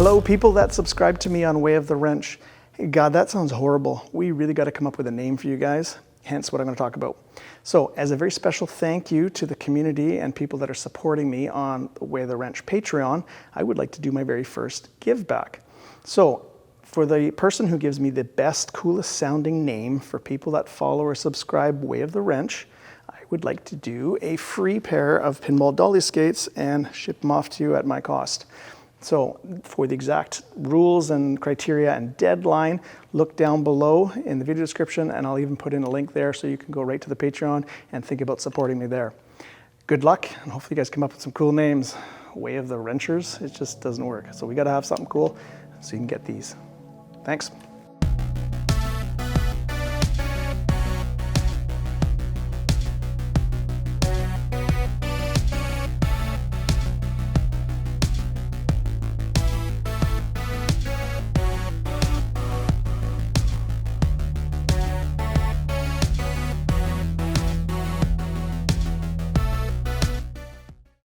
Hello, people that subscribe to me on Way of the Wrench. Hey, God, that sounds horrible. We really got to come up with a name for you guys, hence what I'm going to talk about. So, as a very special thank you to the community and people that are supporting me on the Way of the Wrench Patreon, I would like to do my very first give back. So, for the person who gives me the best, coolest sounding name for people that follow or subscribe Way of the Wrench, I would like to do a free pair of pinball dolly skates and ship them off to you at my cost. So for the exact rules and criteria and deadline, look down below in the video description, and I'll even put in a link there so you can go right to the Patreon and think about supporting me there. Good luck, and hopefully you guys come up with some cool names. Way of the Wrenchers, it just doesn't work. So we gotta have something cool so you can get these. Thanks.